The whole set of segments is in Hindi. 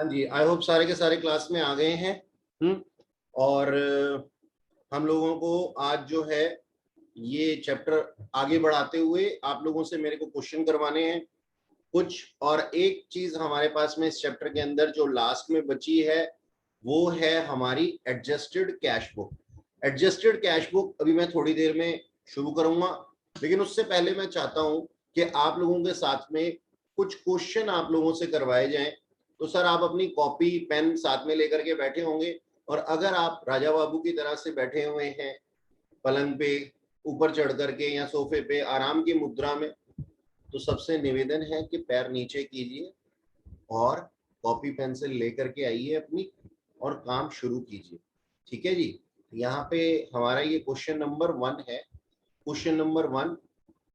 हाँ जी, आई होप सारे के सारे क्लास में आ गए हैं। और हम लोगों को आज जो है ये चैप्टर आगे बढ़ाते हुए आप लोगों से मेरे को क्वेश्चन करवाने हैं कुछ। और एक चीज हमारे पास में इस चैप्टर के अंदर जो लास्ट में बची है वो है हमारी adjusted cash book. Adjusted cash book अभी मैं थोड़ी देर में शुरू करूंगा, लेकिन उससे पहले मैं चाहता हूं कि आप लोगों के साथ में कुछ क्वेश्चन आप लोगों से करवाए जाएं। तो सर आप अपनी कॉपी पेन साथ में लेकर के बैठे होंगे, और अगर आप राजा बाबू की तरह से बैठे हुए हैं पलंग पे ऊपर चढ़ करके या सोफे पे आराम की मुद्रा में, तो सबसे निवेदन है कि पैर नीचे कीजिए और कॉपी पेंसिल लेकर के आइए अपनी और काम शुरू कीजिए। ठीक है जी। यहाँ पे हमारा ये क्वेश्चन नंबर 1 है। क्वेश्चन नंबर 1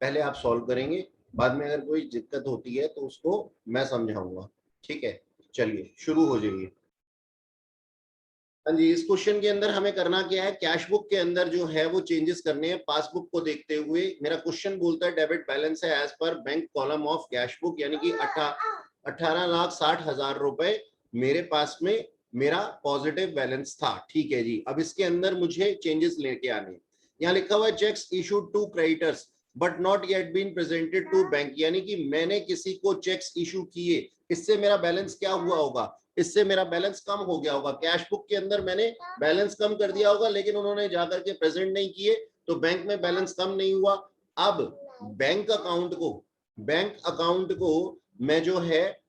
पहले आप सॉल्व करेंगे, बाद में अगर कोई दिक्कत होती है तो उसको मैं समझाऊंगा। ठीक है, चलिए शुरू हो जाइए। हाँ जी, इस क्वेश्चन के अंदर हमें करना क्या है, कैश बुक के अंदर जो है वो चेंजेस करने हैं पासबुक को देखते हुए। मेरा क्वेश्चन बोलता है डेबिट बैलेंस है as per bank column of cash book, यानी कि 18,60,000 रुपए मेरे पास में मेरा पॉजिटिव बैलेंस था। ठीक है जी, अब इसके अंदर मुझे चेंजेस लेके आने हैं। यहाँ लिखा हुआ है cheques issued to creditors but not yet been presented to bank, यानी कि मैंने किसी को चेक्स इशू किए, इससे मेरा बैलेंस क्या हुआ होगा, इससे मेरा बैलेंस कम हो गया होगा। कैश बुक के अंदर मैंने बैलेंस कम कर दिया होगा, लेकिन उन्होंने जाकर के प्रेजेंट नहीं किए तो बैंक में बैलेंस कम नहीं हुआ। अब बैंक अकाउंट को मैं जो है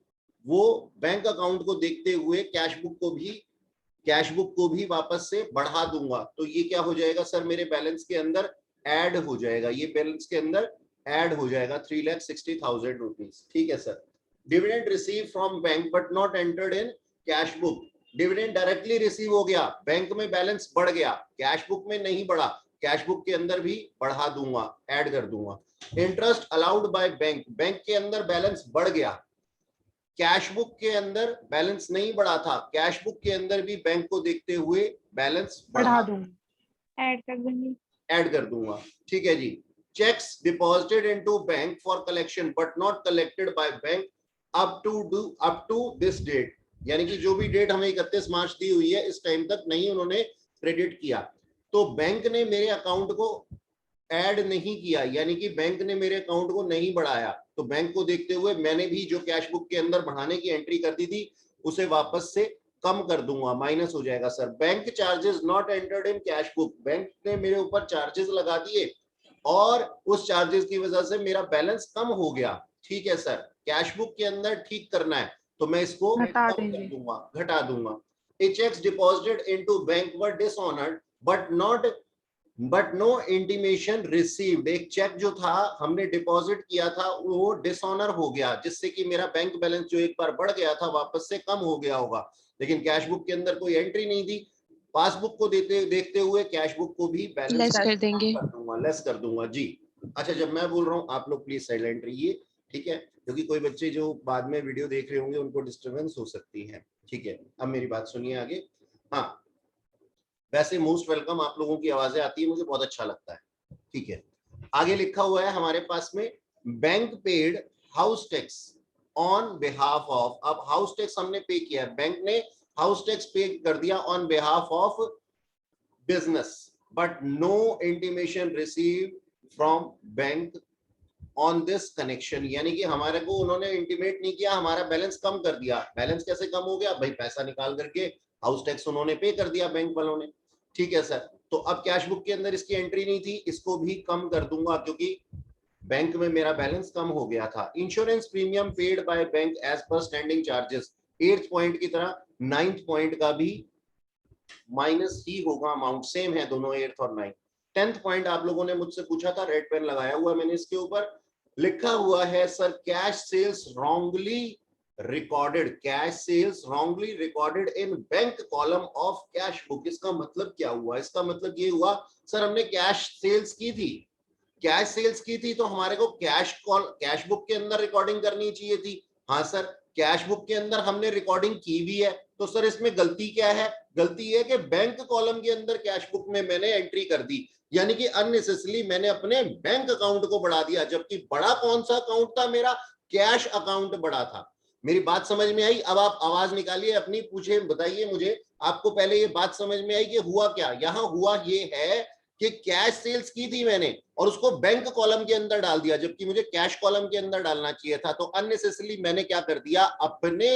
वो बैंक अकाउंट को देखते हुए कैश बुक को भी वापस से बढ़ा दूंगा। तो ये क्या हो जाएगा सर, मेरे बैलेंस के अंदर ऐड हो जाएगा, ये बैलेंस के अंदर ऐड हो जाएगा 3,60,000 रुपीज। ठीक है sir. Dividend receive from bank but not entered in cash book, dividend directly receive हो गया, बैंक में बैलेंस बढ़ गया, कैश बुक में नहीं बढ़ा, कैश बुक के अंदर भी बढ़ा दूंगा, ऐड कर दूंगा। Interest allowed by bank, bank के अंदर बैलेंस बढ़ गया, कैश बुक के अंदर बैलेंस नहीं बढ़ा था, कैश बुक के अंदर भी बैंक को देखते हुए बैलेंस बढ़ा दूंगा, ऐड कर दूंगा। ठीक है जी। Cheques deposited into bank for collection but not collected by bank up to this date, यानी कि जो भी डेट हमें 31 मार्च दी हुई है इस टाइम तक नहीं उन्होंने क्रेडिट किया, तो बैंक ने मेरे अकाउंट को ऐड नहीं किया, यानी कि बैंक ने मेरे अकाउंट को नहीं बढ़ाया। तो बैंक को देखते हुए मैंने भी जो कैश बुक के अंदर बढ़ाने की एंट्री कर दी थी उसे वापस से कम कर दूंगा, माइनस हो जाएगा sir. Bank charges not entered in cash book, bank ने मेरे ऊपर चार्जेस लगा दिए और उस चार्जेस की वजह से मेरा बैलेंस कम हो गया। ठीक है सर, कैश बुक के अंदर ठीक करना है तो मैं इसको कम कर दूंगा, घटा दूंगा। Cheques deposited into bank were dishonoured but no intimation received, एक चेक जो था हमने डिपॉजिट किया था वो डिसऑनर हो गया, जिससे कि मेरा बैंक बैलेंस जो एक बार बढ़ गया था वापस से कम हो गया होगा, लेकिन कैश बुक के अंदर कोई एंट्री नहीं दी। पासबुक को देखते हुए कैश बुक को भी बैलेंस लेस कर देंगे, लेस कर दूंगा जी। अच्छा, जब मैं बोल रहा हूँ आप लोग प्लीज साइलेंट रहिए, ठीक है, क्योंकि कोई बच्चे जो बाद में वीडियो देख रहे होंगे उनको डिस्टरबेंस हो सकती है। ठीक है, अब मेरी बात सुनिए आगे। हाँ, वैसे मोस्ट वेलकम, आप लोगों की आवाजें आती है, मुझे बहुत अच्छा लगता है। ठीक है, आगे लिखा हुआ है हमारे पास में bank paid house tax on behalf of, अब हाउस टैक्स हमने पे किया, बैंक ने हाउस टैक्स पे कर दिया on behalf of business but no intimation receive from bank on this connection, यानी कि हमारे को उन्होंने इंटीमेट नहीं किया, हमारा बैलेंस कम कर दिया। बैलेंस कैसे कम हो गया भाई, पैसा निकाल करके हाउस टैक्स उन्होंने पे कर दिया बैंक वालों ने। ठीक है सर, तो अब कैश बुक के अंदर इसकी एंट्री नहीं थी, इसको भी कम कर दूंगा क्योंकि बैंक में मेरा बैलेंस कम हो गया था। Insurance premium paid by bank as per standing charges, 8th point की तरह 9th पॉइंट का भी माइनस ही होगा, अमाउंट सेम है दोनों, 8th और 9th। 10th पॉइंट आप लोगों ने मुझसे पूछा था, रेड पेन लगाया हुआ मैंने इसके ऊपर, लिखा हुआ है sir cash sales wrongly recorded, cash sales wrongly recorded in bank column of cash book. इसका मतलब क्या हुआ, इसका मतलब ये हुआ सर हमने कैश सेल्स की थी, कैश सेल्स की थी तो हमारे को कैश बुक के अंदर रिकॉर्डिंग करनी चाहिए थी। हाँ सर, कैश बुक के अंदर हमने रिकॉर्डिंग की भी है, तो सर इसमें गलती क्या है, गलती है कि बैंक कॉलम के अंदर कैश बुक में मैंने एंट्री कर दी, यानी कि अननेसेसरली मैंने अपने बैंक अकाउंट को बढ़ा दिया, जबकि बड़ा कौन सा अकाउंट था मेरा, कैश अकाउंट बड़ा था। मेरी बात समझ में आई? अब आप आवाज निकालिए अपनी, पूछे, बताइए मुझे, आपको पहले ये बात समझ में आई कि हुआ क्या? यहां हुआ ये है कि कैश सेल्स की थी मैंने और उसको बैंक कॉलम के अंदर डाल दिया, जबकि मुझे कैश कॉलम के अंदर डालना चाहिए था। तो अननेसेसरली मैंने क्या कर दिया, अपने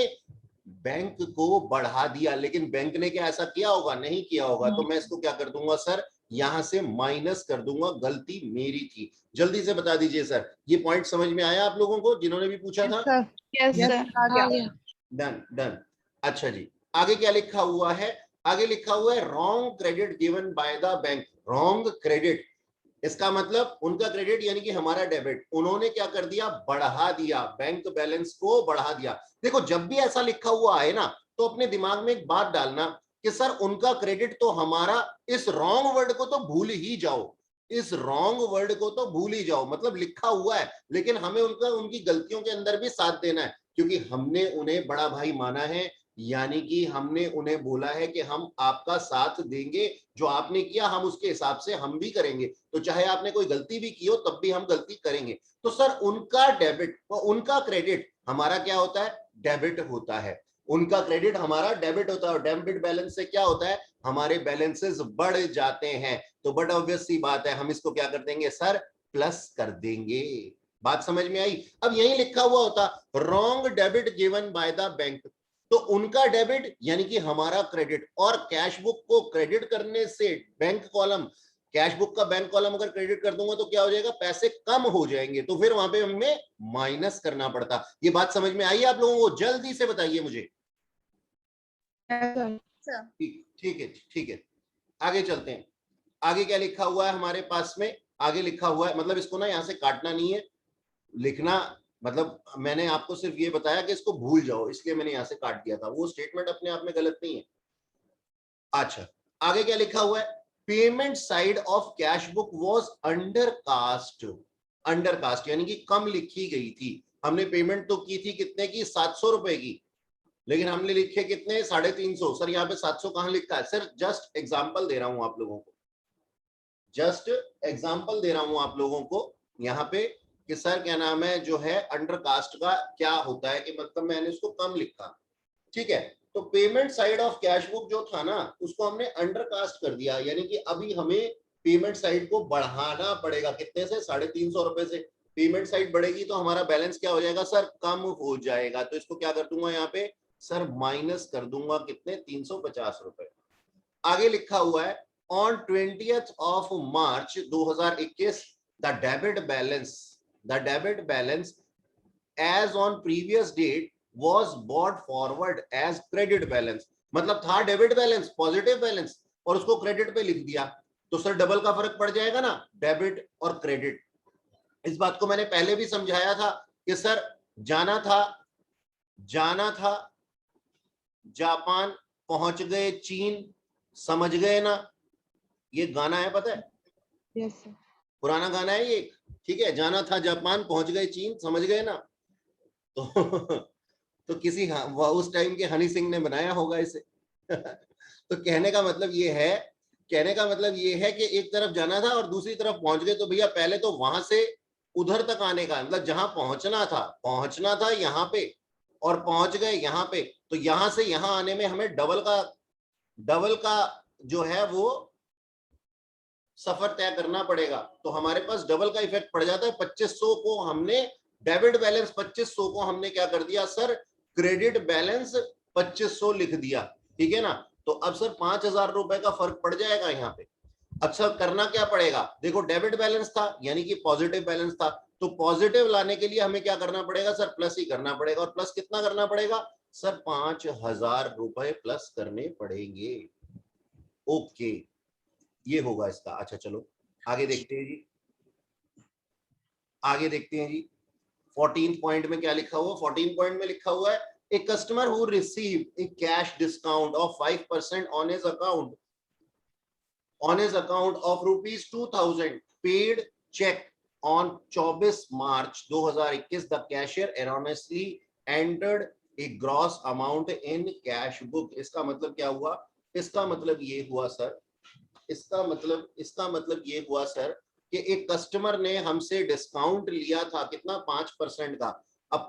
बैंक को बढ़ा दिया। लेकिन बैंक ने क्या ऐसा किया होगा? नहीं किया होगा। तो मैं इसको क्या कर दूंगा सर, यहां से माइनस कर दूंगा, गलती मेरी थी। जल्दी से बता दीजिए सर, ये पॉइंट समझ में आया आप लोगों को जिन्होंने भी पूछा था? यस सर, आ गया। Done done. अच्छा जी, आगे क्या लिखा हुआ है? आगे लिखा हुआ है wrong credit given by the bank. Wrong credit, इसका मतलब उनका क्रेडिट यानी कि हमारा डेबिट, उन्होंने क्या कर दिया? बढ़ा दिया, बैंक बैलेंस को बढ़ा दिया। देखो जब भी ऐसा लिखा हुआ है ना, तो अपने दिमाग में एक बात डालना कि सर उनका क्रेडिट तो हमारा, इस रॉन्ग वर्ड को तो भूल ही जाओ, इस रॉन्ग वर्ड को तो भूल ही जाओ। मतलब लिखा हुआ है लेकिन हमें उनका, उनकी गलतियों के अंदर भी साथ देना है, क्योंकि हमने उन्हें बड़ा भाई माना है, यानी कि हमने उन्हें बोला है कि हम आपका साथ देंगे, जो आपने किया हम उसके हिसाब से हम भी करेंगे। तो चाहे आपने कोई गलती भी की हो तब भी हम गलती करेंगे। तो सर उनका डेबिट और उनका क्रेडिट हमारा क्या होता है? डेबिट होता है। उनका क्रेडिट हमारा डेबिट होता है और डेबिट बैलेंस से क्या होता है? हमारे बैलेंसेस बढ़ जाते हैं। तो बट ऑब्वियस सी बात है, हम इसको क्या कर देंगे सर? प्लस कर देंगे। बात समझ में आई? अब यही लिखा हुआ होता wrong debit given by the bank, तो उनका डेबिट यानी कि हमारा क्रेडिट, और कैश बुक को क्रेडिट करने से बैंक कॉलम, कैश बुक का बैंक कॉलम अगर क्रेडिट कर दूंगा तो क्या हो जाएगा? पैसे कम हो जाएंगे, तो फिर वहां पे हमें माइनस करना पड़ता। ये बात समझ में आई आप लोगों को? जल्दी से बताइए मुझे। ठीक ठीक है, ठीक है, आगे चलते हैं। आगे क्या लिखा हुआ है हमारे पास में? आगे लिखा हुआ है, मतलब इसको ना यहां से काटना नहीं है, लिखना, मतलब मैंने आपको सिर्फ ये बताया कि इसको भूल जाओ, इसलिए मैंने यहां से काट दिया था। वो स्टेटमेंट अपने आप में गलत नहीं है। अच्छा, आगे क्या लिखा हुआ है? Payment side of cash book was under cast. Under cast यानी कि कम लिखी गई थी। हमने पेमेंट तो की थी कितने की? 700 रुपए की, लेकिन हमने लिखे कितने? 350। सर यहाँ पे 700 कहां लिखा है? सर जस्ट एग्जांपल दे रहा हूं आप लोगों को, जस्ट एग्जांपल दे रहा हूं आप लोगों को यहाँ पे कि सर क्या नाम है, जो है अंडर कास्ट का क्या होता है, कि मतलब मैंने उसको कम लिखा। ठीक है, तो payment side of cash book जो था ना, उसको हमने अंडर कास्ट कर दिया, यानी कि अभी हमें पेमेंट साइड को बढ़ाना पड़ेगा। कितने से? 350 रुपए से। पेमेंट साइड बढ़ेगी तो हमारा बैलेंस क्या हो जाएगा सर? कम हो जाएगा। तो इसको क्या कर दूंगा यहाँ पे सर? माइनस कर दूंगा। कितने? 350 रुपए। आगे लिखा हुआ है on 20th of March 2021 the debit balance as on previous date was brought forward as credit balance. मतलब था डेबिट बैलेंस, पॉजिटिव बैलेंस, और उसको क्रेडिट पे लिख दिया। तो सर डबल का फर्क पड़ जाएगा ना, डेबिट और क्रेडिट। इस बात को मैंने पहले भी समझाया था कि सर जाना था जापान, पहुंच गए चीन, समझ गए ना? ये गाना है, पता है? Yes sir. पुराना गाना है ये। ठीक है, जाना था जापान, पहुंच गए चीन, समझ गए ना? तो तो किसी उस टाइम के हनी सिंह ने बनाया होगा इसे। तो कहने का मतलब ये है कि एक तरफ जाना था और दूसरी तरफ पहुंच गए। तो भैया पहले तो वहां से उधर तक आने का मतलब, जहां पहुंचना था यहाँ पे, और पहुंच गए यहाँ पे, तो यहां से यहां आने में हमें डबल का जो है वो सफर तय करना पड़ेगा। तो हमारे पास डबल का इफेक्ट पड़ जाता है। 2500 को हमने डेबिट बैलेंस, 2500 को हमने क्या कर दिया सर? क्रेडिट बैलेंस 2500 लिख दिया। ठीक है ना? तो अब सर 5000 रुपए का फर्क पड़ जाएगा यहाँ पे। अच्छा, करना क्या पड़ेगा? देखो डेबिट बैलेंस था यानी कि पॉजिटिव बैलेंस था, तो पॉजिटिव लाने के लिए हमें क्या करना पड़ेगा सर? प्लस ही करना पड़ेगा। और प्लस कितना करना पड़ेगा सर? 5000 रुपए प्लस करने पड़ेंगे। ओके, ये होगा इसका। अच्छा चलो आगे देखते हैं जी, आगे देखते हैं जी। 14 पॉइंट में क्या लिखा हुआ? 14 पॉइंट में लिखा हुआ है a customer who receive A cash discount of 5% on his account of rupees 2000 paid check on 24 March 2021 the cashier erroneously entered a gross amount in cash book। इसका मतलब क्या हुआ? इसका मतलब ये हुआ सर, इसका मतलब ये हुआ सर कि एक कस्टमर ने हमसे डिस्काउंट लिया था कितना? 5% का। अब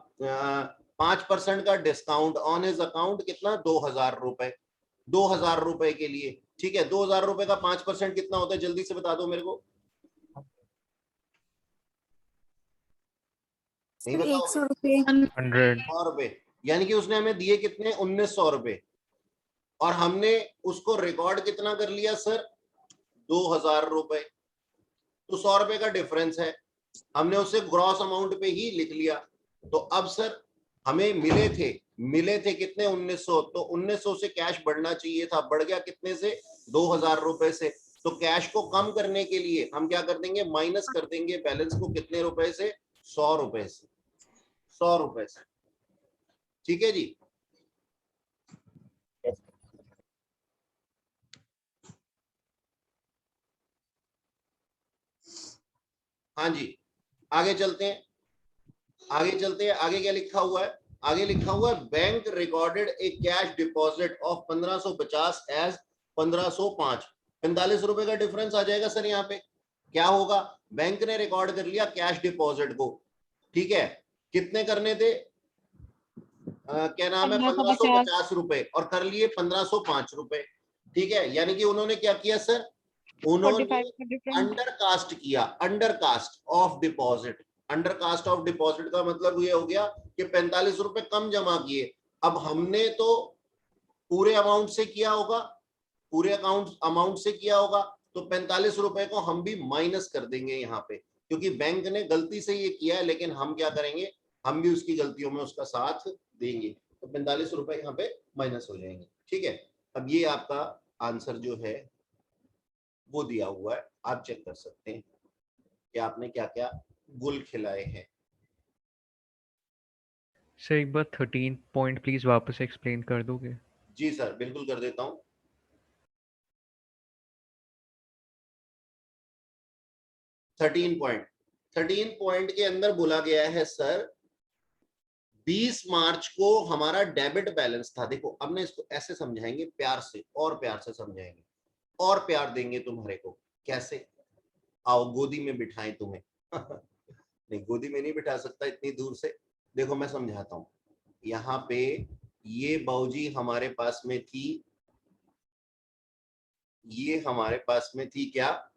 5% का डिस्काउंट ऑन हिज अकाउंट, कितना 2000 रुपए, 2000 रुपए के लिए, ठीक है। 2000 रुपए का 5% कितना होता है, जल्दी से बता दो मेरे को, नहीं बताओ। 100 रुपये। 100। 100 रुपए, यानी कि उसने हमें दिए कितने, 1900 रुपए, और हमने उसको रिकॉर्ड कितना कर लिया सर, 2000 रुपए। तो 100 रुपए का डिफरेंस है, हमने उसे ग्रॉस अमाउंट पे ही लिख लिया। तो अब सर हमें मिले थे कितने, 1900, तो 1900 से कैश बढ़ना चाहिए था, बढ़ गया कितने से, 2000 रुपए से। तो कैश को कम करने के लिए हम क्या कर देंगे, माइनस कर देंगे बैलेंस को, कितने रुपए से, 100 रुपए से, 100 रुपए से, ठीक है जी। हाँ जी, आगे चलते हैं, आगे क्या लिखा हुआ है, आगे लिखा हुआ है bank recorded a cash deposit of 1550 as 1505। 45 रुपए का डिफरेंस आ जाएगा सर यहाँ पे। क्या होगा, बैंक ने रिकॉर्ड कर लिया कैश डिपॉजिट को, ठीक है, कितने करने थे, क्या नाम है, 1550 रुपए, और कर लिए 1505 रुपए, ठीक है। यानी कि उन्होंने क्या किया सर, उन्होंने 45 का डिफरेंस। अंडरकास्ट किया, undercast of deposit. Undercast of deposit का मतलब ये हो गया कि 45 रुपए कम जमा किए। अब हमने तो पूरे अमाउंट से किया होगा, पूरे अमाउंट से किया होगा, तो 45 रुपए को हम भी माइनस कर देंगे यहाँ पे, क्योंकि बैंक ने गलती से ये किया है, लेकिन हम क्या करेंगे, हम भी उसकी गलतियों में उसका साथ देंगे। तो 45 रुपए यहाँ पे माइनस हो जाएंगे, ठीक है। अब ये आपका आंसर जो है वो दिया हुआ है, आप चेक कर सकते हैं कि आपने क्या क्या गुल खिलाए हैं। सर एक बार 13 पॉइंट प्लीज वापस एक्सप्लेन कर दोगे? जी सर, बिल्कुल कर देता हूं। 13 पॉइंट के अंदर बोला गया है सर, 20 मार्च को हमारा डेबिट बैलेंस था। देखो अब ना इसको ऐसे समझाएंगे, प्यार से, और प्यार से समझाएंगे, और प्यार देंगे तुम्हारे को। कैसे, आओ गोदी में बिठाएं तुम्हें। नहीं, गोदी में नहीं बिठा सकता इतनी दूर से। देखो मैं समझाता हूं, यहाँ पे ये बाऊजी हमारे पास में थी, ये हमारे पास में थी क्या,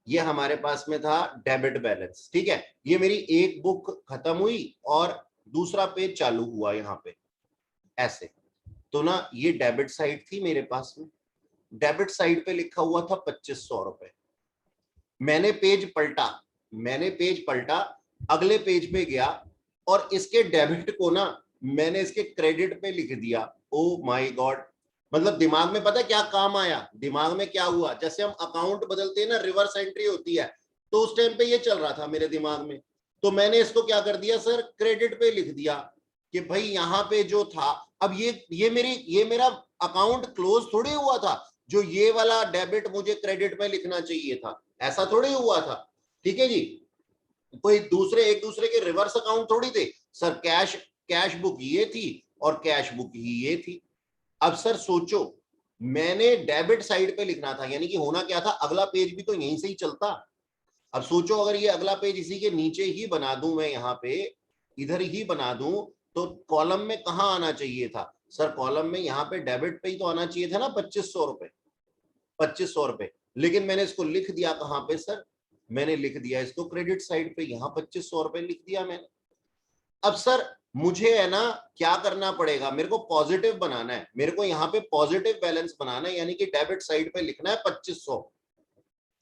ये हमारे पास में था डेबिट बैलेंस, ठीक है। ये मेरी एक बुक खत्म हुई और दूसरा पेज चालू हुआ यहाँ पे ऐसे, तो ना ये डेबिट साइड थी मेरे पास में। डेबिट साइड पे लिखा हुआ था 2500 रुपए। मैंने पेज पलटा, अगले पेज पे गया और इसके डेबिट को ना मैंने इसके क्रेडिट पे लिख दिया। ओ माय गॉड, मतलब दिमाग में पता है क्या काम आया, दिमाग में क्या हुआ, जैसे हम अकाउंट बदलते हैं ना, रिवर्स एंट्री होती है, तो उस टाइम पे ये चल रहा था मेरे दिमाग में। तो मैंने इसको क्या कर दिया सर, क्रेडिट पे लिख दिया कि भाई यहाँ पे जो था, अब ये मेरा अकाउंट क्लोज थोड़ी हुआ था, जो ये वाला डेबिट मुझे क्रेडिट पे लिखना चाहिए था, ऐसा थोड़ी हुआ था, ठीक है जी। कोई एक दूसरे के रिवर्स अकाउंट थोड़ी थे सर। कैश बुक ये थी और कैश बुक ही ये थी। अब सर सोचो, मैंने डेबिट साइड पे लिखना था, यानी कि होना क्या था, अगला पेज भी तो यहीं से ही चलता। अब सोचो अगर ये अगला पेज इसी के नीचे ही बना दूं मैं, यहाँ पे इधर ही बना दूं, तो कॉलम में कहां आना चाहिए था सर, कॉलम में यहाँ पे डेबिट पे ही तो आना चाहिए था ना, 2500 रुपए, 2500 रुपए। लेकिन मैंने इसको लिख दिया कहां पे सर, मैंने लिख दिया इसको क्रेडिट साइड पे, यहाँ 2500 रुपए लिख दिया मैंने। अब सर मुझे है ना क्या करना पड़ेगा, मेरे को पॉजिटिव बनाना है, मेरे को यहाँ पे पॉजिटिव बैलेंस बनाना है, यानी कि डेबिट साइड पे लिखना है 2500,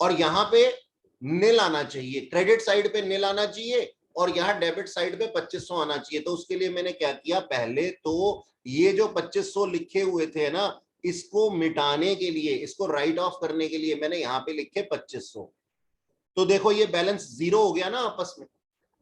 और यहाँ पे नील आना चाहिए, क्रेडिट साइड पे नील आना चाहिए, और यहाँ डेबिट साइड पे 2500 आना चाहिए। तो उसके लिए मैंने क्या किया, पहले तो ये जो 2500 लिखे हुए थे ना, इसको मिटाने के लिए, इसको राइट ऑफ करने के लिए मैंने यहाँ पे लिखे 2500। तो देखो ये बैलेंस जीरो हो गया ना आपस में,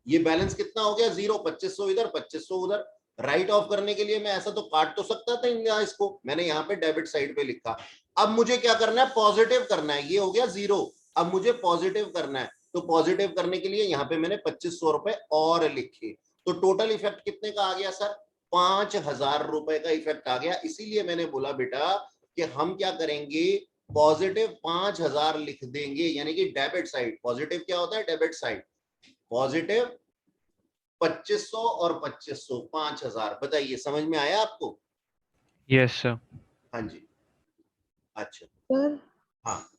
ये बैलेंस कितना हो गया, जीरो। 2500 इधर, 2500 उधर। राइट ऑफ करने के लिए मैं ऐसा तो काट तो सकता था इसको, मैंने यहाँ पे डेबिट साइड पे लिखा। अब मुझे क्या करना है, पॉजिटिव करना है, ये हो गया जीरो, अब मुझे पॉजिटिव करना है। तो पॉजिटिव करने के लिए यहाँ पे मैंने 2500 रुपए और लिखे। तो टोटल इफेक्ट कितने का आ गया सर, 5000 रुपए का इफेक्ट आ गया। इसीलिए मैंने बोला बेटा कि हम क्या करेंगे, पॉजिटिव 5000 लिख देंगे, यानी कि डेबिट साइड। पॉजिटिव क्या होता है, डेबिट साइड, पॉजिटिव 2500 और 2500 5000। बताइए समझ में आया आपको? Yes, sir. हाँ जी। अच्छा सर हाँ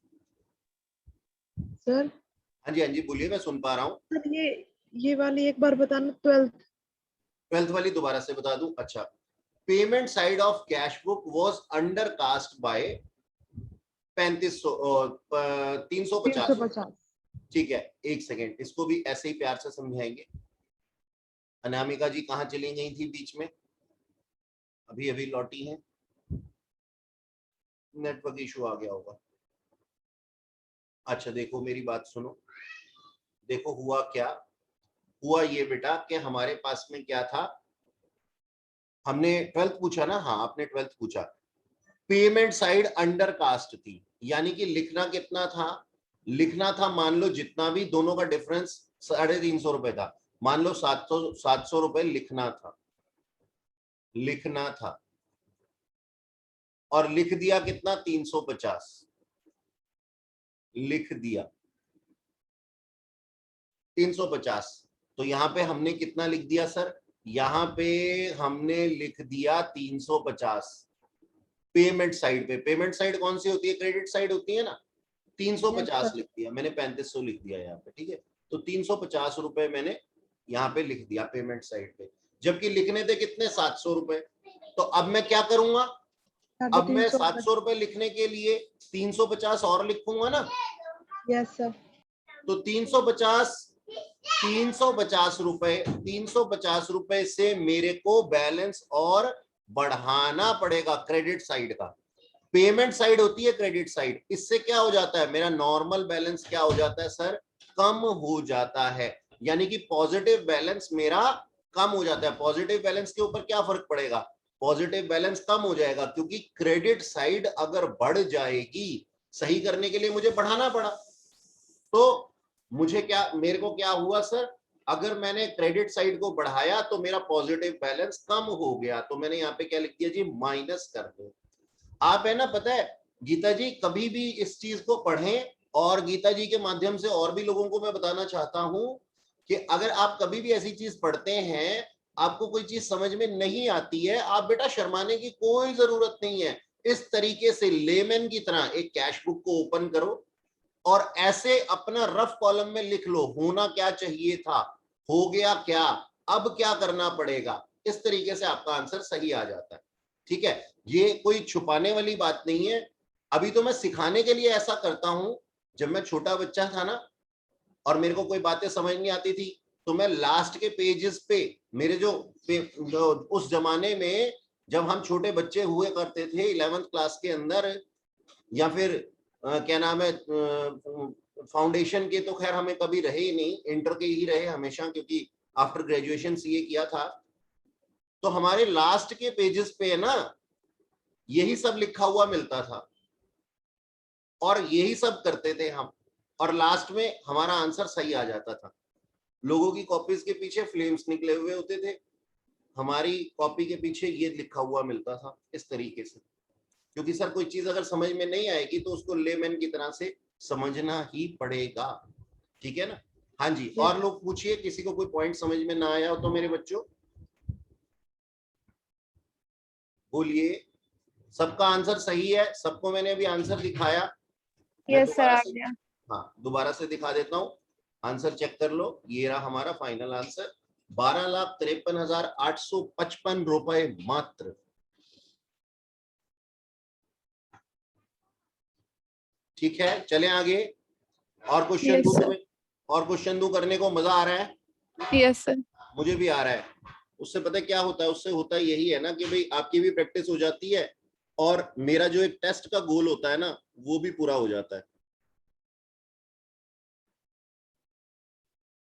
सर हाँ जी, हाँ जी, बोलिए, मैं सुन पा रहा हूँ। सर ये वाली एक बार बताना 12th। 12th वाली दोबारा से बता दूं। अच्छा, payment side of cash book was under cast by 350 रुपए। 350। ठीक है, एक सेकेंड, इसको भी ऐसे ही प्यार से समझाएंगे। अनामिका जी कहाँ चली गई थी बीच में? अभी अभी लौटी हैं, नेटवर्क इशू आ गया होगा। अच्छा देखो, मेरी बात सुनो। देखो हुआ क्या, हुआ ये बेटा कि हमारे पास में क्या था, हमने 12th पूछा ना? हाँ, आपने 12th पूछा। पेमेंट साइड अंडर कास्ट थी, यानी कि लिखना कितना था? लिखना था, मान लो जितना भी दोनों का डिफरेंस 350 रुपए था, मान लो 700 रुपए लिखना था, लिखना था, और लिख दिया कितना? 350 लिख दिया, 350। तो यहां पे हमने कितना लिख दिया सर? यहां पे हमने लिख दिया 350 पेमेंट साइड पे। पेमेंट साइड कौन सी होती है? क्रेडिट साइड होती है ना। 350 लिख दिया मैंने, 3500 लिख दिया यहाँ पे, ठीक है। तो 350 रुपए मैंने यहाँ पे लिख दिया पेमेंट साइड पे, जबकि लिखने थे कितने? 700 रुपए। तो अब मैं क्या करूंगा? अब मैं 700 रुपए लिखने के लिए 350 और लिखूंगा ना। Yes sir. तो 350 रुपए से मेरे को बैलेंस और बढ़ाना पड़ेगा क्रेडिट साइड का। पेमेंट साइड होती है क्रेडिट साइड, इससे क्या हो जाता है? मेरा नॉर्मल बैलेंस क्या हो जाता है सर? कम हो जाता है, यानी कि पॉजिटिव बैलेंस मेरा कम हो जाता है। पॉजिटिव बैलेंस के ऊपर क्या फर्क पड़ेगा? पॉजिटिव बैलेंस कम हो जाएगा, क्योंकि क्रेडिट साइड अगर बढ़ जाएगी, सही करने के लिए मुझे बढ़ाना पड़ा। तो मुझे क्या, मेरे को क्या हुआ सर? अगर मैंने क्रेडिट साइड को बढ़ाया तो मेरा पॉजिटिव बैलेंस कम हो गया, तो मैंने यहाँ पे क्या लिख दिया जी? माइनस कर दो। आप है ना, पता है गीता जी, कभी भी इस चीज को पढ़ें, और गीता जी के माध्यम से और भी लोगों को मैं बताना चाहता हूं कि अगर आप कभी भी ऐसी चीज पढ़ते हैं, आपको कोई चीज समझ में नहीं आती है, आप बेटा शर्माने की कोई जरूरत नहीं है। इस तरीके से लेमन की तरह एक कैश बुक को ओपन करो और ऐसे अपना रफ कॉलम में लिख लो, होना क्या चाहिए था, हो गया क्या, अब क्या करना पड़ेगा। इस तरीके से आपका आंसर सही आ जाता है, ठीक है। ये कोई छुपाने वाली बात नहीं है। अभी तो मैं सिखाने के लिए ऐसा करता हूं। जब मैं छोटा बच्चा था ना, और मेरे को कोई बातें समझ नहीं आती थी, तो मैं लास्ट के पेजेस पे, मेरे जो उस जमाने में जब हम छोटे बच्चे हुए करते थे 11th क्लास के अंदर, या फिर क्या नाम है, फाउंडेशन के तो खैर हमें कभी रहे ही नहीं, इंटर के ही रहे हमेशा, क्योंकि आफ्टर ग्रेजुएशन सीए किया था। तो हमारे लास्ट के पेजेस पे है ना, यही सब लिखा हुआ मिलता था, और यही सब करते थे हम, और लास्ट में हमारा आंसर सही आ जाता था। लोगों की कॉपीज के पीछे फ्लेम्स निकले हुए होते थे, हमारी कॉपी के पीछे ये लिखा हुआ मिलता था, इस तरीके से। क्योंकि सर कोई चीज अगर समझ में नहीं आएगी तो उसको लेमैन की तरह से समझना ही पड़ेगा, ठीक है ना। हाँ जी, और लोग पूछिए, किसी को कोई पॉइंट समझ में ना आया हो तो मेरे बच्चों बोलिए। सबका आंसर सही है? सबको मैंने अभी आंसर दिखाया? मैं यस सर, दोबारा आ से, गया। हाँ दोबारा से दिखा देता हूँ। आंसर चेक कर लो, ये रहा हमारा फाइनल आंसर, 12,53,855 रुपए मात्र। ठीक है, चले आगे। और क्वेश्चन दो यस सर। तुम्हें? और क्वेश्चन दो करने को मजा आ रहा है? Yes sir. मुझे भी आ रहा है। उससे पता है क्या होता है? उससे होता यही है ना कि भाई आपकी भी प्रैक्टिस हो जाती है, और मेरा जो एक टेस्ट का गोल होता है ना, वो भी पूरा हो जाता है।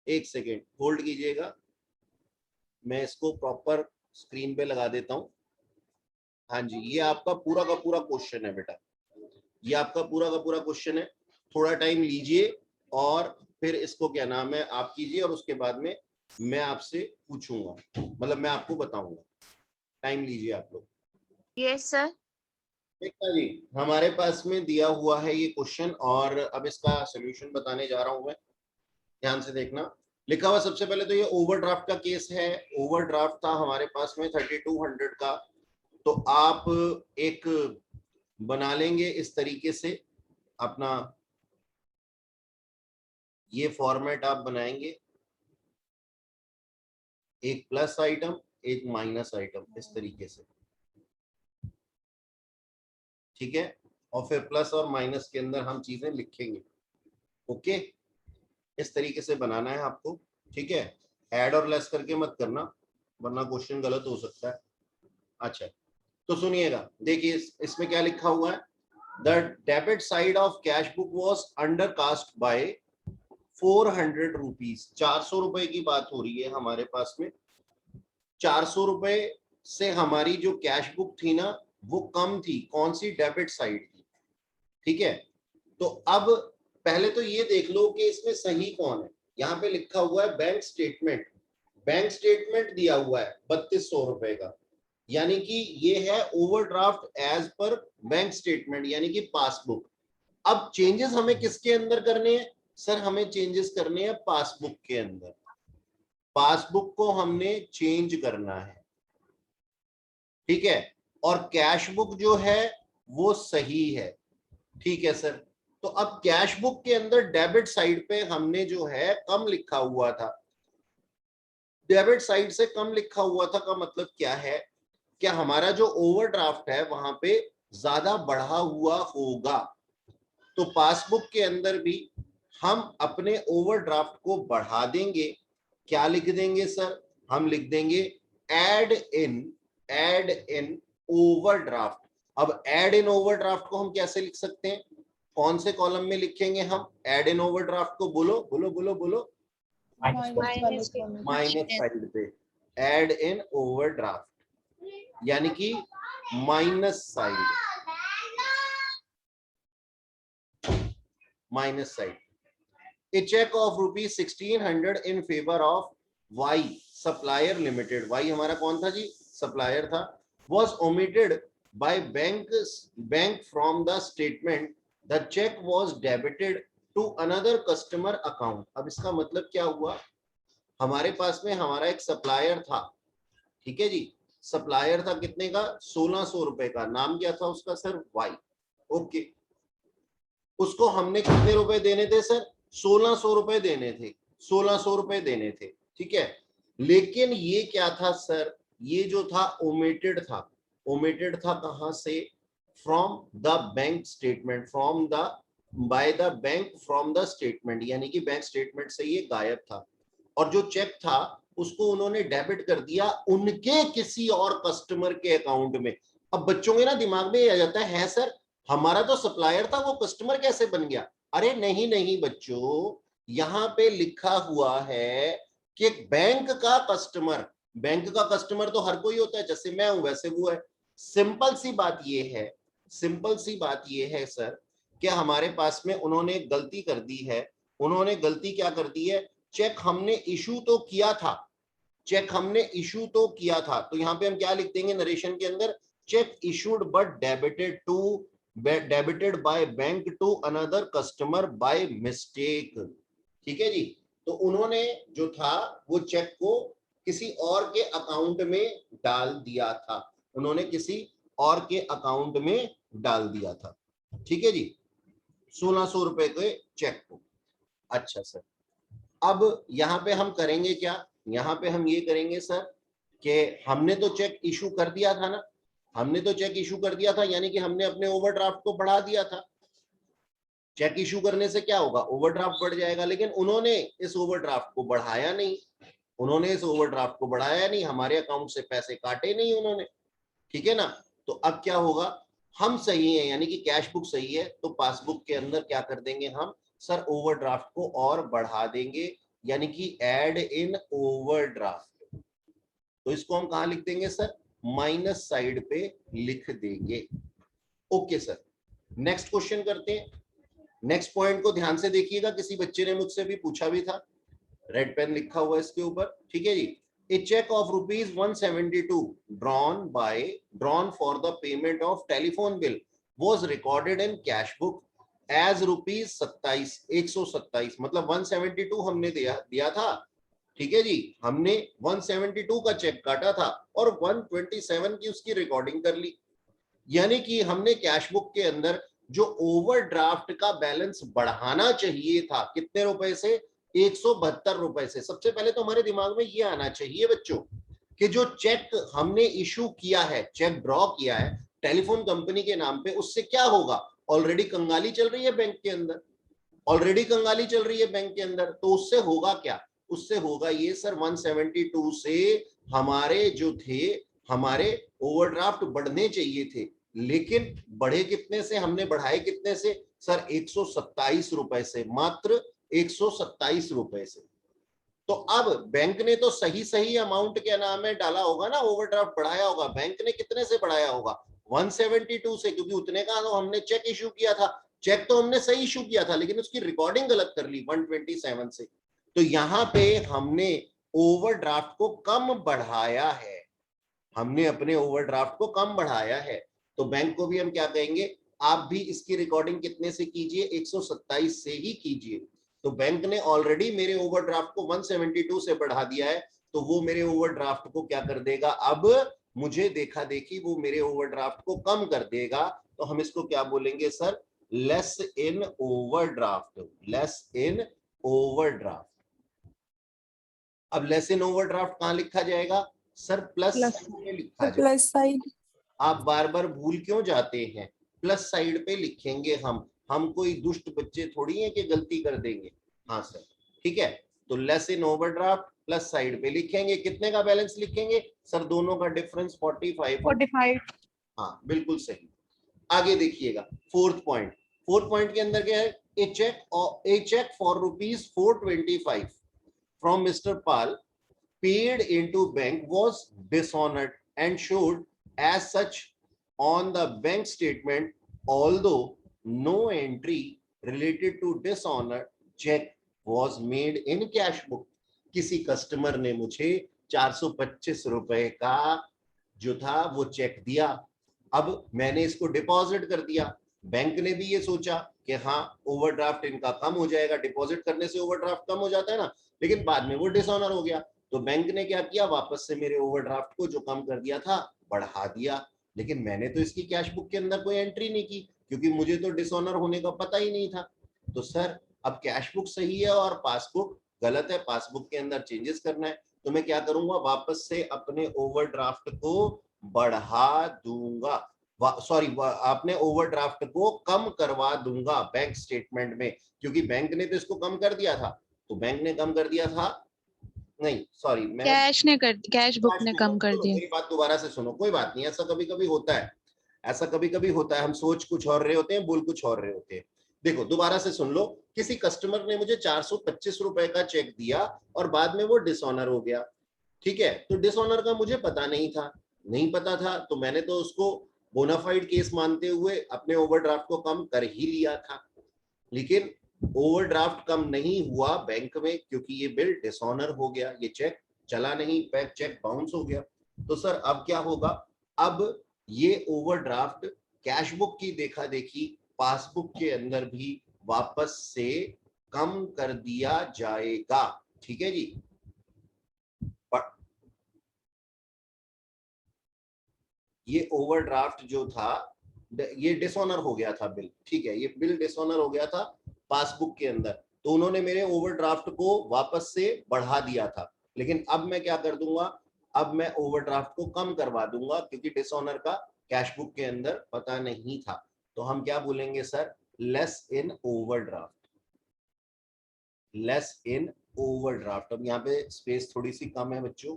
एक सेकेंड होल्ड कीजिएगा, मैं इसको प्रॉपर स्क्रीन पे लगा देता हूं। हाँ जी, ये आपका पूरा का पूरा क्वेश्चन है बेटा, ये आपका पूरा का पूरा क्वेश्चन है। थोड़ा टाइम लीजिए और फिर इसको क्या नाम है आप कीजिए, और उसके बाद में मैं आपसे पूछूंगा, मतलब मैं आपको बताऊंगा। टाइम लीजिए आप लोग। Yes sir. देखा जी, हमारे पास में दिया हुआ है ये क्वेश्चन, और अब इसका सोल्यूशन बताने जा रहा हूं मैं, ध्यान से देखना। लिखा हुआ सबसे पहले तो ये ओवरड्राफ्ट का केस है। ओवरड्राफ्ट था हमारे पास में 3200 का। तो आप एक बना लेंगे इस तरीके से अपना, ये फॉर्मेट आप बनाएंगे, एक प्लस आइटम एक माइनस आइटम, इस तरीके से, ठीक है। और फिर प्लस और माइनस के अंदर हम चीजें लिखेंगे। ओके, इस तरीके से बनाना है आपको, ठीक है। ऐड और लेस करके मत करना वरना क्वेश्चन गलत हो सकता है। अच्छा, तो सुनिएगा, देखिए इसमें क्या लिखा हुआ है। The debit side of cash book was undercast bye 400 rupees. 400 रुपए की बात हो रही है हमारे पास में। 400 रुपए से हमारी जो कैश बुक थी ना वो कम थी। कौन सी? डेबिट साइड की, ठीक है। तो अब पहले तो ये देख लो कि इसमें सही कौन है। यहाँ पे लिखा हुआ है बैंक स्टेटमेंट। बैंक स्टेटमेंट दिया हुआ है 3200 रुपए का, यानी कि ये है overdraft as per bank statement, यानी कि पासबुक। अब चेंजेस हमें किसके अंदर करने हैं सर? हमें चेंजेस करने हैं पासबुक के अंदर। पासबुक को हमने चेंज करना है, ठीक है। और कैश बुक जो है वो सही है, ठीक है सर। तो अब कैश बुक के अंदर डेबिट साइड पे हमने जो है कम लिखा हुआ था। डेबिट साइड से कम लिखा हुआ था का मतलब क्या है? क्या हमारा जो ओवरड्राफ्ट है वहां पे ज्यादा बढ़ा हुआ होगा। तो पासबुक के अंदर भी हम अपने ओवरड्राफ्ट को बढ़ा देंगे। क्या लिख देंगे सर? हम लिख देंगे एड इन ओवरड्राफ्ट। अब एड इन ओवरड्राफ्ट को हम कैसे लिख सकते हैं? कौन से कॉलम में लिखेंगे हम एड इन ओवरड्राफ्ट को? बोलो बोलो बोलो बोलो। माइनस माइनस साइड पे एड इन ओवरड्राफ्ट, यानी कि minus side, minus side. A check of rupees 1600 in favor of Y supplier limited, Y हमारा कौन था जी? सप्लायर था। was omitted by bank from the statement. The check was debited to another customer account. अब इसका मतलब क्या हुआ? हमारे पास में हमारा एक सप्लायर था, ठीक है जी। सप्लायर था कितने का? 1600 रुपए का। नाम क्या था उसका सर? वाई। ओके, उसको हमने कितने रुपए देने थे सर? 1600 रुपए देने थे। 1600 रुपए देने थे, ठीक है। लेकिन ये क्या था सर? ये जो था ओमिटेड था। ओमिटेड था कहां से? From the bank statement, from the by the bank from the statement, यानी कि बैंक स्टेटमेंट से ये गायब था। और जो चेक था उसको उन्होंने डेबिट कर दिया उनके किसी और कस्टमर के अकाउंट में। अब बच्चों के ना दिमाग में ये आ जाता है सर हमारा तो सप्लायर था वो कस्टमर कैसे बन गया? अरे नहीं नहीं बच्चों, यहां पे लिखा हुआ है कि बैंक का कस्टमर। बैंक का कस्टमर तो हर कोई होता है, जैसे मैं हूं वैसे वो है। सिंपल सी बात ये है, सिंपल सी बात ये है सर कि हमारे पास में उन्होंने गलती कर दी है। उन्होंने गलती क्या कर दी है? चेक हमने इशू तो किया था, चेक हमने इशू तो किया था। तो यहां पे हम क्या लिख देंगे नरेशन के अंदर? Cheque issued but debited by bank to another customer by mistake, ठीक है जी। तो उन्होंने जो था वो चेक को किसी और के अकाउंट में डाल दिया था। उन्होंने किसी और के अकाउंट में डाल दिया था, ठीक है जी, 1600 रुपए के चेक को। अच्छा सर, अब यहां पे हम करेंगे क्या? यहां पे हम ये करेंगे सर कि हमने तो चेक इशू कर दिया था ना, हमने तो चेक इशू कर दिया था, यानी कि हमने अपने ओवरड्राफ्ट को बढ़ा दिया था। चेक इशू करने से क्या होगा? ओवरड्राफ्ट बढ़ जाएगा। लेकिन उन्होंने इस ओवरड्राफ्ट को बढ़ाया नहीं, उन्होंने इस ओवरड्राफ्ट को बढ़ाया नहीं, हमारे अकाउंट से पैसे काटे नहीं उन्होंने, ठीक है ना। तो अब क्या होगा? हम सही है, यानी कि कैश बुक सही है, तो पासबुक के अंदर क्या कर देंगे हम सर? ओवरड्राफ्ट को और बढ़ा देंगे, यानी कि एड इन ओवरड्राफ्ट। तो इसको हम कहां लिख देंगे सर? माइनस साइड पे लिख देंगे। ओके सर, नेक्स्ट क्वेश्चन करते हैं। नेक्स्ट पॉइंट को ध्यान से देखिएगा, किसी बच्चे ने मुझसे भी पूछा भी था, रेड पेन लिखा हुआ है इसके ऊपर, ठीक है जी। A check of rupees 172 drawn for the payment of telephone bill was recorded in cash book as rupees 127, मतलब 172 हमने दिया था, ठीक है जी, हमने 172 का चेक काटा था और 127 की उसकी रिकॉर्डिंग कर ली, यानी कि हमने कैश बुक के अंदर जो ओवरड्राफ्ट का बैलेंस बढ़ाना चाहिए था कितने रुपए से, 172 रुपए से। सबसे पहले तो हमारे दिमाग में ये आना चाहिए बच्चों कि जो चेक हमने इशू किया है, चेक ड्रॉ किया है टेलीफोन कंपनी के नाम पे, उससे क्या होगा, ऑलरेडी कंगाली चल रही है बैंक के अंदर, ऑलरेडी कंगाली चल रही है बैंक के अंदर, तो उससे होगा क्या, उससे होगा ये सर 172 से हमारे जो थे, हमारे ओवरड्राफ्ट बढ़ने चाहिए थे, लेकिन बढ़े कितने से, हमने बढ़ाए कितने से सर, 127 रुपए से, मात्र 127 रुपए से। तो अब बैंक ने तो सही सही अमाउंट क्या नाम है डाला होगा ना, ओवरड्राफ्ट बढ़ाया होगा, बैंक ने कितने से बढ़ाया होगा, 172 से, क्योंकि उतने का तो हमने चेक इशू किया था, चेक तो हमने सही इशू किया था लेकिन उसकी रिकॉर्डिंग गलत कर ली 127 से। तो यहां पे हमने ओवरड्राफ्ट को कम बढ़ाया है, हमने अपने ओवरड्राफ्ट को कम बढ़ाया है। तो बैंक को भी हम क्या कहेंगे, आप भी इसकी रिकॉर्डिंग कितने से कीजिए, 127 से ही कीजिए। तो बैंक ने ऑलरेडी मेरे ओवरड्राफ्ट को 172 से बढ़ा दिया है, तो वो मेरे ओवरड्राफ्ट को क्या कर देगा, अब मुझे देखा देखी वो मेरे ओवरड्राफ्ट को कम कर देगा। तो हम इसको क्या बोलेंगे sir, less in overdraft, less in overdraft. अब लेस इन ओवरड्राफ्ट कहां लिखा जाएगा सर, प्लस में लिखा जाएगा। Plus side. आप बार बार भूल क्यों जाते हैं, प्लस साइड पे लिखेंगे हम कोई दुष्ट बच्चे थोड़ी हैं कि गलती कर देंगे। हाँ सर, ठीक है, तो less in overdraft plus side पे लिखेंगे, कितने का बैलेंस लिखेंगे सर, दोनों का डिफरेंस 45। हाँ बिल्कुल सही। आगे देखिएगा फोर्थ पॉइंट, फोर्थ पॉइंट के अंदर क्या है, a cheque for ₹425 from mister Pal paid into bank was dishonored and showed as such on the bank statement, although no entry related to dishonored check was made in cash book. किसी कस्टमर ने मुझे 425 रुपए का जो था वो चेक दिया, अब मैंने इसको डिपॉजिट कर दिया, बैंक ने भी ये सोचा कि हाँ ओवरड्राफ्ट इनका कम हो जाएगा, डिपॉजिट करने से ओवरड्राफ्ट कम हो जाता है ना, लेकिन बाद में वो डिसऑनर हो गया, तो बैंक ने क्या किया, वापस से मेरे ओवरड्राफ्ट को जो कम कर दिया था बढ़ा दिया, लेकिन मैंने तो इसकी कैश बुक के अंदर कोई एंट्री नहीं की क्योंकि मुझे तो डिसऑनर होने का पता ही नहीं था। तो सर अब कैश बुक सही है और पासबुक गलत है, पासबुक के अंदर चेंजेस करना है, तो मैं क्या करूंगा, वापस से अपने ओवरड्राफ्ट को बढ़ा दूंगा, सॉरी आपने ओवरड्राफ्ट को कम करवा दूंगा बैंक स्टेटमेंट में, क्योंकि बैंक ने तो इसको कम कर दिया था, तो बैंक ने कम कर दिया था, नहीं सॉरी मैं कैश बुक ने कम कर दिया। मेरी बात दोबारा से सुनो, कोई बात नहीं, ऐसा कभी कभी होता है, ऐसा कभी कभी होता है, हम सोच कुछ और रहे होते हैं, बोल कुछ और रहे होते हैं। देखो दोबारा से सुन लो, किसी कस्टमर ने मुझे 425 रुपए का चेक दिया और बाद में वो डिसऑनर हो गया, ठीक है, तो डिसऑनर का मुझे पता नहीं था, नहीं पता था तो मैंने तो उसको बोनाफाइड केस मानते हुए अपने ओवरड्राफ्ट को कम कर ही लिया था, लेकिन ओवरड्राफ्ट कम नहीं हुआ बैंक में क्योंकि ये बिल डिसऑनर हो गया, ये चेक चला नहीं, चेक बाउंस हो गया। तो सर अब क्या होगा, अब ये ओवरड्राफ्ट कैश बुक की देखा देखी पासबुक के अंदर भी वापस से कम कर दिया जाएगा, ठीक है जी। ये ओवरड्राफ्ट जो था ये डिसऑनर हो गया था बिल, ठीक है, ये बिल डिसऑनर हो गया था पासबुक के अंदर, तो उन्होंने मेरे ओवरड्राफ्ट को वापस से बढ़ा दिया था, लेकिन अब मैं क्या कर दूंगा, अब मैं ओवरड्राफ्ट को कम करवा दूंगा क्योंकि डिसऑनर का कैश बुक के अंदर पता नहीं था, तो हम क्या बोलेंगे sir, less in overdraft, less in overdraft. अब यहाँ पे स्पेस थोड़ी सी कम है बच्चों,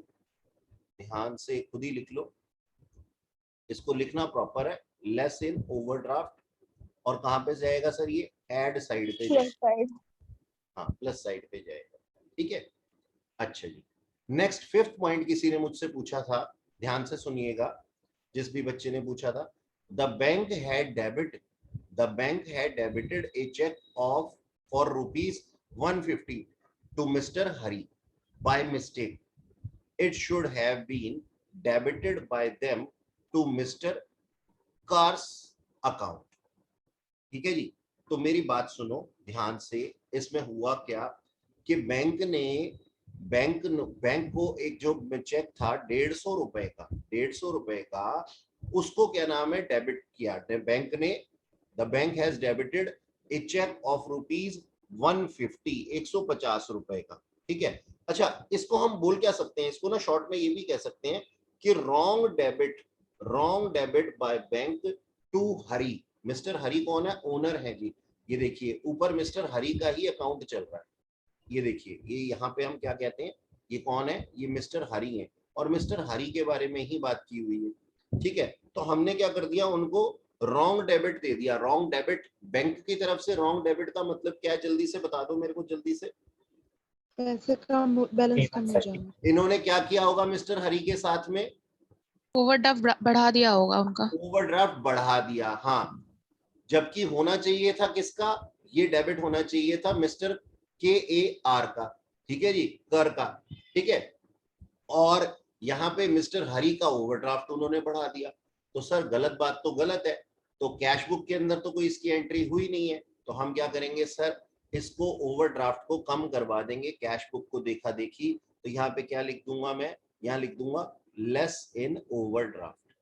ध्यान से खुद ही लिख लो, इसको लिखना प्रॉपर है, लेस इन ओवरड्राफ्ट, और कहां पे जाएगा सर, ये एड साइड पे जाएगा, हाँ प्लस साइड पे जाएगा, ठीक है। अच्छा जी, नेक्स्ट फिफ्थ पॉइंट किसी ने मुझसे पूछा था, ध्यान से सुनिएगा, जिस भी बच्चे ने पूछा था, the bank had debited a cheque of for ₹150 to mister Hari by mistake, it should have been debited by them to mister Kar's account, ठीक है जी। तो मेरी बात सुनो ध्यान से, इसमें हुआ क्या कि बैंक ने बैंक को एक जो चेक था 150 रुपए का, 150 रुपए का, उसको क्या नाम है, डेबिट किया बैंक ने। The bank has debited a cheque of rupees 150, 150 रुपए का, ठीक है। अच्छा, इसको हम बोल क्या सकते हैं, इसको ना शॉर्ट में ये भी कह सकते हैं कि wrong debit by bank to Hari. Mister Hari कौन है, ओनर है जी। ये देखिए ऊपर मिस्टर हरी का ही अकाउंट चल रहा है, ये देखिए, ये यहाँ पे हम क्या कहते हैं, ये कौन है, ये मिस्टर हरी है, और मिस्टर हरी के बारे में ही बात की हुई है, ठीक है। तो हमने क्या कर दिया, उनको रॉन्ग डेबिट दे दिया। रॉन्ग डेबिट बैंक की तरफ से, रॉन्ग डेबिट का मतलब क्या है, जल्दी से बता दो मेरे को, जल्दी से। पैसे कम, बैलेंस कम हो जाना। इन्होंने क्या किया होगा मिस्टर हरी के साथ में, ओवरड्राफ्ट बढ़ा दिया होगा उनका। ओवरड्राफ्ट बढ़ा दिया, हाँ। जबकि होना चाहिए था किसका, ये डेबिट होना चाहिए था मिस्टर KAR का, ठीक है जी, कर का, ठीक है। और यहाँ पे मिस्टर हरी का ओवरड्राफ्ट उन्होंने बढ़ा दिया। तो सर गलत बात तो गलत है, तो कैश बुक के अंदर तो कोई इसकी एंट्री हुई नहीं है, तो हम क्या करेंगे सर, इसको ओवरड्राफ्ट को कम करवा देंगे, कैश बुक को देखा देखी। तो यहाँ पे क्या लिख दूंगा मैं, यहाँ लिख दूंगा less in overdraft,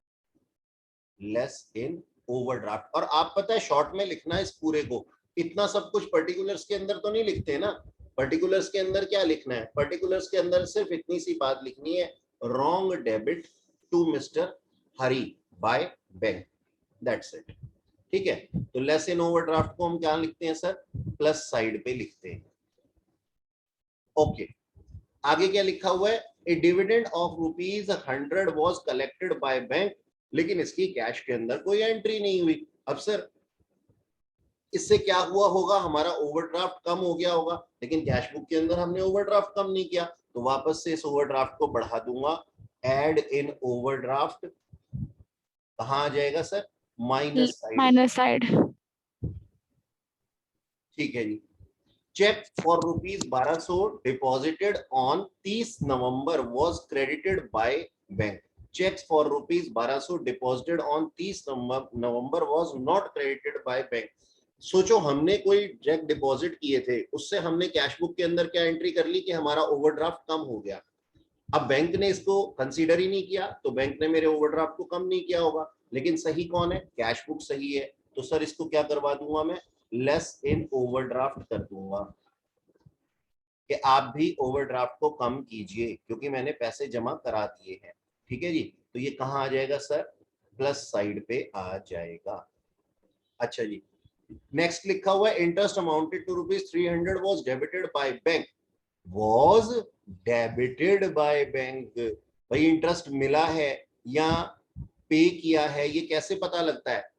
less in overdraft. और आप पता है शॉर्ट में लिखना है इस पूरे को, इतना सब कुछ पर्टिकुलर्स के अंदर तो नहीं लिखते ना। पर्टिकुलर्स के अंदर क्या लिखना है, पर्टिकुलर्स के अंदर सिर्फ इतनी सी बात लिखनी है, wrong debit to mister Hari by bank, that's it, ठीक है। तो लेस इन ओवरड्राफ्ट को हम क्या लिखते हैं सर, प्लस साइड पे लिखते हैं, ओके। आगे क्या लिखा हुआ है, a dividend of ₹100 was collected by bank, लेकिन इसकी कैश के अंदर कोई एंट्री नहीं हुई। अब सर इससे क्या हुआ होगा, हमारा ओवरड्राफ्ट कम हो गया होगा, लेकिन कैश बुक के अंदर हमने ओवरड्राफ्ट कम नहीं किया, तो वापस से इस ओवरड्राफ्ट को बढ़ा दूंगा, एड इन ओवरड्राफ्ट, कहां आ जाएगा सर, माइनस साइड, ठीक है जी। Cheque for ₹1200 deposited on 30 November was credited by bank. Cheques for ₹1200 deposited on 30 November was not credited by bank. सोचो हमने कोई चेक डिपॉजिट किए थे, उससे हमने कैश बुक के अंदर क्या एंट्री कर ली कि हमारा ओवरड्राफ्ट कम हो गया। अब बैंक ने इसको कंसीडर ही नहीं किया, तो बैंक ने मेरे ओवरड्राफ्ट को कम नहीं किया होगा, लेकिन सही कौन है, कैश बुक सही है। तो सर इसको क्या करवा दूंगा मैं, लेस इन ओवरड्राफ्ट कर दूंगा, कि आप भी ओवरड्राफ्ट को कम कीजिए क्योंकि मैंने पैसे जमा करा दिए हैं, ठीक है जी। तो ये कहां आ जाएगा सर, प्लस साइड पे आ जाएगा। अच्छा जी, नेक्स्ट लिखा हुआ है interest amounted to ₹300 was debited by bank, was debited by bank. भाई इंटरेस्ट मिला है या पे किया है, ये कैसे पता लगता है,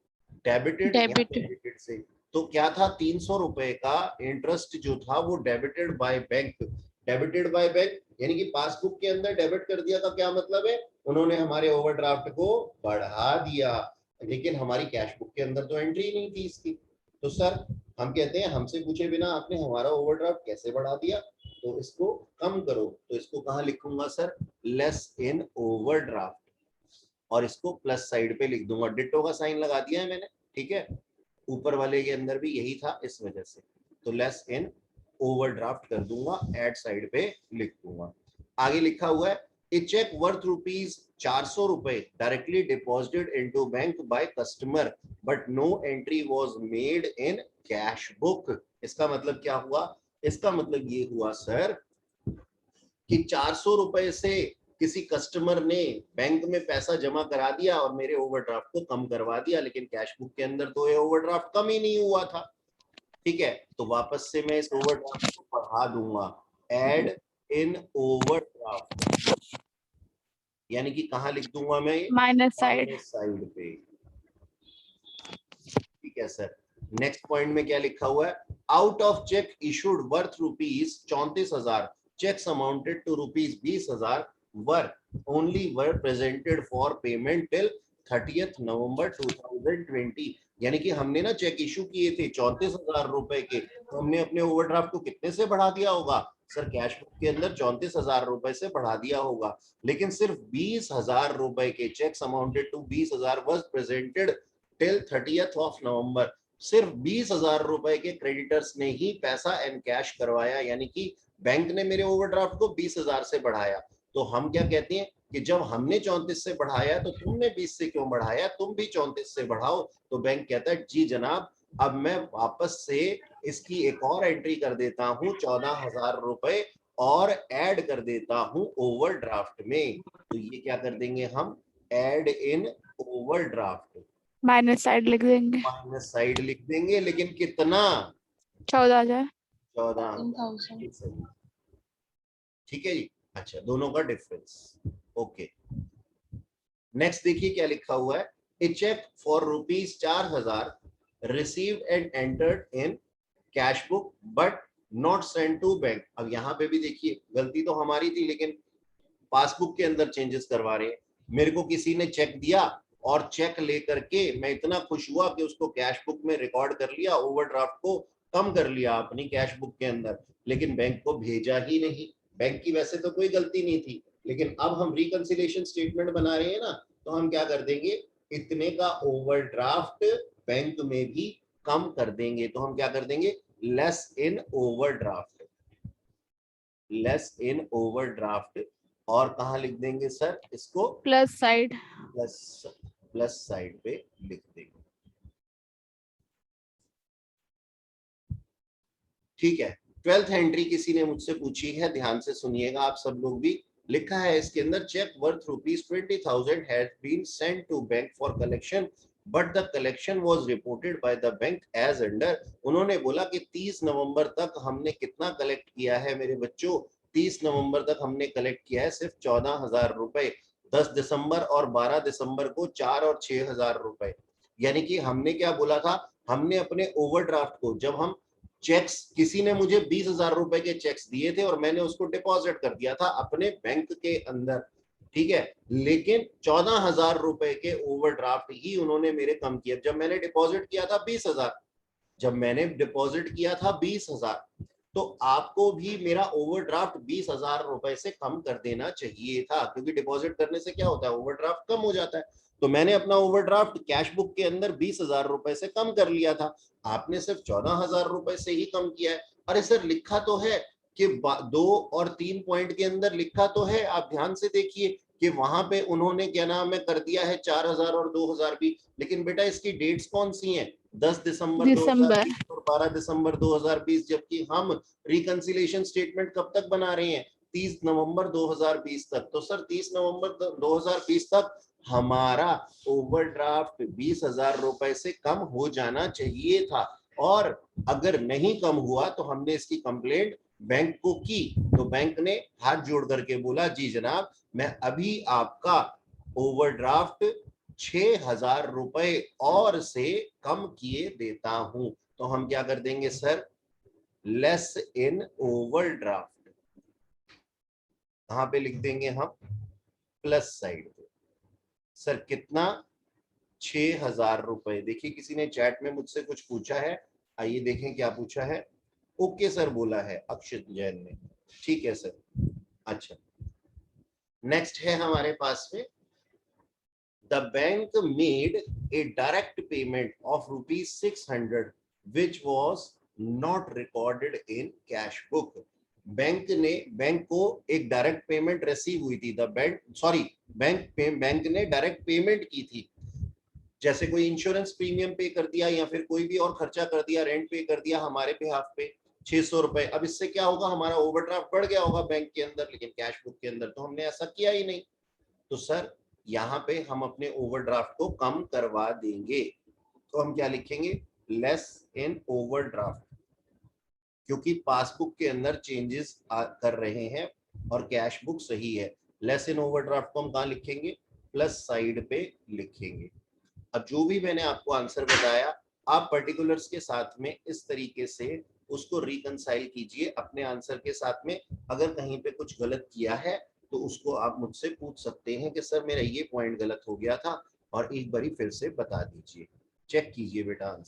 डेबिटेड या डेबिट। क्रेडिटेड से। तो क्या था, 300 रुपए का इंटरेस्ट जो था वो debited by bank. Debited by bank यानी कि पासबुक के अंदर डेबिट कर दिया का क्या मतलब है, उन्होंने हमारे ओवरड्राफ्ट को बढ़ा दिया, लेकिन हमारी कैश बुक के अंदर तो एंट्री नहीं थी इसकी। तो सर हम कहते हैं हमसे पूछे बिना आपने हमारा ओवरड्राफ्ट कैसे बढ़ा दिया, तो इसको कम करो। तो इसको कहां लिखूंगा सर, लेस इन ओवरड्राफ्ट, और इसको प्लस साइड पे लिख दूंगा, डिटो का साइन लगा दिया है मैंने, ठीक है। ऊपर वाले के अंदर भी यही था इस वजह से, तो लेस इन ओवरड्राफ्ट कर दूंगा, एड साइड पे लिख दूंगा। आगे लिखा हुआ है a cheque worth ₹400 directly deposited into bank by customer but no entry was made in cash book. इसका मतलब क्या हुआ, इसका मतलब ये हुआ सर कि 400 रुपए से किसी कस्टमर ने बैंक में पैसा जमा करा दिया और मेरे ओवरड्राफ्ट को कम करवा दिया, लेकिन कैश बुक के अंदर तो ये ओवरड्राफ्ट कम ही नहीं हुआ था, ठीक है। तो वापस से मैं इस ओवरड्राफ्ट को बढ़ा दूंगा, एड इन ओवरड्राफ्ट, यानी कि कहां लिख दूंगा मैं, माइनस साइड पे, ठीक है सर। नेक्स्ट पॉइंट में क्या लिखा हुआ है, out of cheque issued worth ₹34,000 cheques amounted to ₹20,000 were only were presented for payment till 30th November 2020। यानी कि हमने ना चेक इशू किए थे 34,000 रुपए के, तो हमने अपने ओवरड्राफ्ट को कितने से बढ़ा दिया होगा सर, कैश बुक के अंदर 34,000 रुपए से बढ़ा दिया होगा, लेकिन सिर्फ 20,000 रुपए के cheques amounted to 20,000 was presented till 30th of November. सिर्फ 20,000 रुपए के क्रेडिटर्स ने ही पैसा एंड कैश करवाया, यानी कि बैंक ने मेरे ओवरड्राफ्ट को 20,000 से बढ़ाया, तो हम क्या कहते हैं कि जब हमने 34 से बढ़ाया तो तुमने 20 से क्यों बढ़ाया, तुम भी 34 से बढ़ाओ। तो बैंक कहता है जी जनाब, अब मैं वापस से इसकी एक और एंट्री कर देता हूं 14,000 रुपए और ऐड कर देता हूं ओवरड्राफ्ट में। तो ये क्या कर देंगे हम, add in overdraft, minus side लिख देंगे। माइनस साइड लिख देंगे, लेकिन कितना, 14,000। 10,000। ठीक है जी। अच्छा, दोनों का डिफरेंस, ओके। नेक्स्ट देखिए क्या लिखा हुआ है, a cheque for ₹4,000 received and entered in cash book but not send to bank. अब यहाँ पे भी देखिए गलती तो हमारी थी, लेकिन पासबुक के अंदर चेंजेस करवा रहे हैं। मेरे को किसी ने चेक दिया और चेक लेकर के मैं इतना खुश हुआ कि उसको कैश बुक में रिकॉर्ड कर लिया, ओवरड्राफ्ट को कम कर लिया अपनी कैश बुक के अंदर, लेकिन बैंक को भेजा ही नहीं। बैंक की वैसे तो कोई गलती नहीं थी, लेकिन अब हम रिकंसिलिएशन स्टेटमेंट बना रहे हैं ना, तो हम क्या कर देंगे, इतने का ओवरड्राफ्ट बैंक में भी कम कर देंगे। तो हम क्या कर देंगे, less in overdraft, less in overdraft. और कहां लिख देंगे सर इसको, प्लस साइड, प्लस साइड पे लिख देंगे। ठीक है। 12th एंट्री किसी ने मुझसे पूछी है, ध्यान से सुनिएगा आप सब लोग भी। लिखा है इसके अंदर, cheque worth ₹20,000 has been sent to bank for collection but the collection was reported by the bank as under. उन्होंने बोला कि 30 नवंबर तक हमने कितना कलेक्ट किया है मेरे बच्चों, 30 नवंबर तक हमने कलेक्ट किया है सिर्फ 14,000 रुपए। 10 दिसंबर और 12 दिसंबर को 4 और 6,000 रुपए। यानी कि हमने क्या बोला था, हमने अपने ओवरड्राफ्ट को, जब हम चेक्स, किसी ने मुझे 20,000 रुपए के चेक्स दिए थे और मैंने उसको डिपॉजिट कर दिया था अपने बैंक के अंदर, ठीक है, लेकिन 14,000 रुपए के ओवरड्राफ्ट ही उन्होंने मेरे कम किया। जब मैंने डिपॉजिट किया था 20,000, जब मैंने डिपॉजिट किया था 20,000, तो आपको भी मेरा ओवरड्राफ्ट 20,000 रुपए से कम कर देना चाहिए था, क्योंकि डिपॉजिट करने से क्या होता है, ओवरड्राफ्ट कम हो जाता है। तो मैंने अपना ओवरड्राफ्ट कैश बुक के अंदर 20,000 रुपए से कम कर लिया था, आपने सिर्फ 14,000 रुपए से ही कम किया है। अरे सर लिखा तो है कि 2 और 3 पॉइंट के अंदर लिखा तो है, आप ध्यान से देखिए कि वहां पे उन्होंने क्या नाम है कर दिया है 4,000 और 2,000 भी, लेकिन बेटा इसकी डेट्स कौन सी हैं, 10 दिसंबर 2020 और 12 दिसंबर 2020, जबकि हम रिकंसिलिएशन स्टेटमेंट कब तक बना रहे हैं, 30 नवंबर 2020 तक। तो सर 30 नवंबर 2020 तक हमारा ओवरड्राफ्ट 20,000 रुपए से कम हो जाना चाहिए था, और अगर नहीं कम हुआ तो हमने इसकी कंप्लेंट बैंक को की, तो बैंक ने हाथ जोड़ करके बोला जी जनाब, मैं अभी आपका ओवरड्राफ्ट 6,000 रुपए और से कम किए देता हूं। तो हम क्या कर देंगे सर, लेस इन ओवरड्राफ्ट, कहां पे लिख देंगे हम, प्लस साइड पे। सर कितना, 6,000 रुपए। देखिए किसी ने चैट में मुझसे कुछ पूछा है, आइए देखें क्या पूछा है। ओके सर बोला है अक्षित जैन ने, ठीक है सर। अच्छा, नेक्स्ट है हमारे पास में, the bank made a direct payment of ₹600 which was not recorded in cash book. Bank को एक डायरेक्ट पेमेंट रिसीव हुई थी, बैंक ने डायरेक्ट पेमेंट की थी, जैसे कोई इंश्योरेंस प्रीमियम पे कर दिया या फिर कोई भी और खर्चा कर दिया, रेंट पे कर दिया हमारे बिहाफ पे 600 रुपए। अब इससे क्या होगा, हमारा ओवरड्राफ्ट बढ़ गया होगा बैंक के अंदर, लेकिन कैश बुक के अंदर तो हमने ऐसा किया ही नहीं। तो सर यहाँ पे हम अपने ओवरड्राफ्ट को कम करवा देंगे, तो हम क्या लिखेंगे, लेस इन ओवरड्राफ्ट, क्योंकि पासबुक के अंदर चेंजेस कर रहे हैं और कैश बुक सही है। लेस इन ओवरड्राफ्ट को हम कहाँ लिखेंगे, प्लस साइड पे लिखेंगे। अब जो भी मैंने आपको आंसर बताया, आप पर्टिकुलर्स के साथ में इस तरीके से उसको रिकंसाइल कीजिए अपने आंसर के साथ में। अगर कहीं पे कुछ गलत किया है तो उसको आप मुझसे पूछ सकते हैं कि सर मेरा ये पॉइंट गलत हो गया था, और एक बारी फिर से बता दीजिए। चेक कीजिए बेटा आंसर।